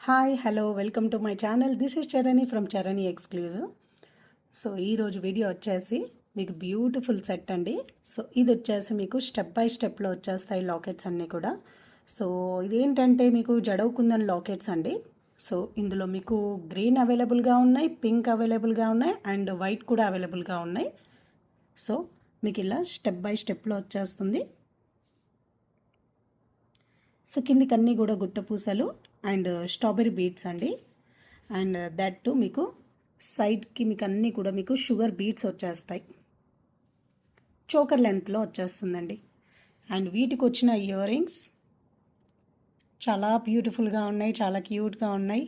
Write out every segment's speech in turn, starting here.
Hi hello welcome to my channel. This is Charani from Charani exclusive. So ఈరోజు video వచ్చేసి మీకు beautiful set అండి. So ఇది వచ్చేసి మీకు స్టెప్ బై స్టెప్లో వచ్చేస్తాయి లాకెట్స్ అన్నీ కూడా. సో ఇదేంటంటే మీకు జడవ్ కుందన్ లాకెట్స్ అండి. సో ఇందులో మీకు గ్రీన్ అవైలబుల్గా ఉన్నాయి, పింక్ అవైలబుల్గా ఉన్నాయి అండ్ వైట్ కూడా అవైలబుల్గా ఉన్నాయి. సో మీకు ఇలా స్టెప్ బై స్టెప్లో వచ్చేస్తుంది. సో కిందికి అన్నీ కూడా గుట్ట పూసలు అండ్ స్ట్రాబెరీ బీట్స్ అండి. అండ్ దట్ టు మీకు సైడ్కి మీకు అన్నీ కూడా మీకు షుగర్ బీట్స్ వచ్చేస్తాయి. చోకర్ లెంత్లో వచ్చేస్తుందండి. అండ్ వీటికి వచ్చిన ఇయర్ రింగ్స్ చాలా బ్యూటిఫుల్గా ఉన్నాయి, చాలా క్యూట్గా ఉన్నాయి.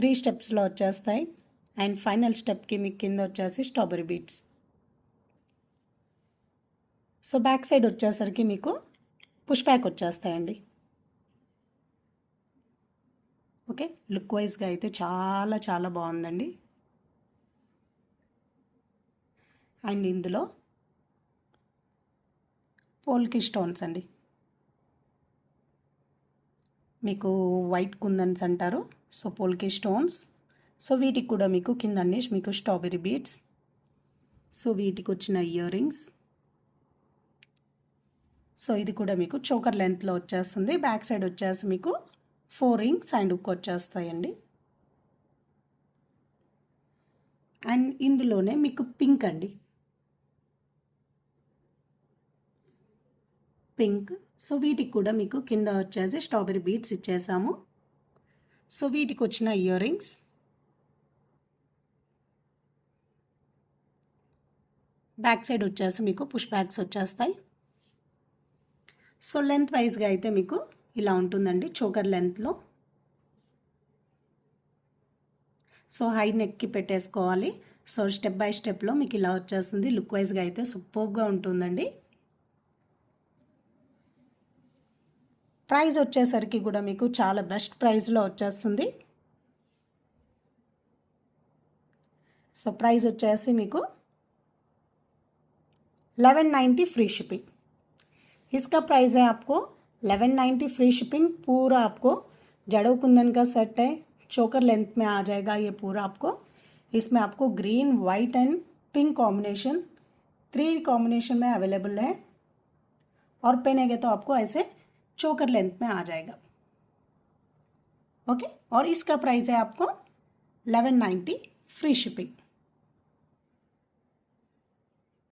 3 స్టెప్స్లో వచ్చేస్తాయి. అండ్ ఫైనల్ స్టెప్కి మీకు కింద వచ్చేసి strawberry beats. So back side వచ్చేసరికి మీకు పుష్ బ్యాక్ వచ్చేస్తాయండి. ఓకే, లుక్ వైజ్గా అయితే చాలా చాలా బాగుందండి. అండ్ ఇందులో పోల్కి స్టోన్స్ అండి, మీకు వైట్ కుందన్స్ అంటారు. So పోల్కి stones. సో వీటికి కూడా మీకు కింద అన్నీ మీకు స్ట్రాబెరీ బీట్స్. సో వీటికి వచ్చిన ఇయర్ రింగ్స్. సో ఇది కూడా మీకు చోకర్ లెంత్లో వచ్చేస్తుంది. బ్యాక్ సైడ్ వచ్చేసి మీకు 4 రింగ్స్ అండ్ హుక్ వచ్చేస్తాయండి. అండ్ ఇందులోనే మీకు పింక్ అండి, పింక్. సో వీటికి కూడా మీకు కింద వచ్చేసి స్ట్రాబెరీ బీట్స్ ఇచ్చేసాము. సో వీటికి వచ్చిన ఇయర్ రింగ్స్. బ్యాక్ సైడ్ వచ్చేసి మీకు పుష్ బ్యాక్స్ వచ్చేస్తాయి. సో లెంత్ వైజ్గా అయితే మీకు ఇలా ఉంటుందండి చోకర్ లెంత్లో. సో హై నెక్కి పెట్టేసుకోవాలి. సో స్టెప్ బై స్టెప్లో మీకు ఇలా వచ్చేస్తుంది. లుక్ వైజ్గా అయితే సూపర్గా ఉంటుందండి. ప్రైస్ వచ్చేసరికి కూడా మీకు చాలా బెస్ట్ ప్రైస్లో వచ్చేస్తుంది. సో ప్రైస్ వచ్చేసి మీకు 1190 फ्री शिपिंग. इसका प्राइस है आपको 1190 फ्री शिपिंग. पूरा आपको जड़ों कुंदन का सेट है, चोकर लेंथ में आ जाएगा ये पूरा आपको. इसमें आपको green, white and pink combination 3 combination में अवेलेबल है. और पहनेंगे तो आपको ऐसे चोकर लेंथ में आ जाएगा. ओके, और इसका प्राइस है आपको 1190 फ्री शिपिंग.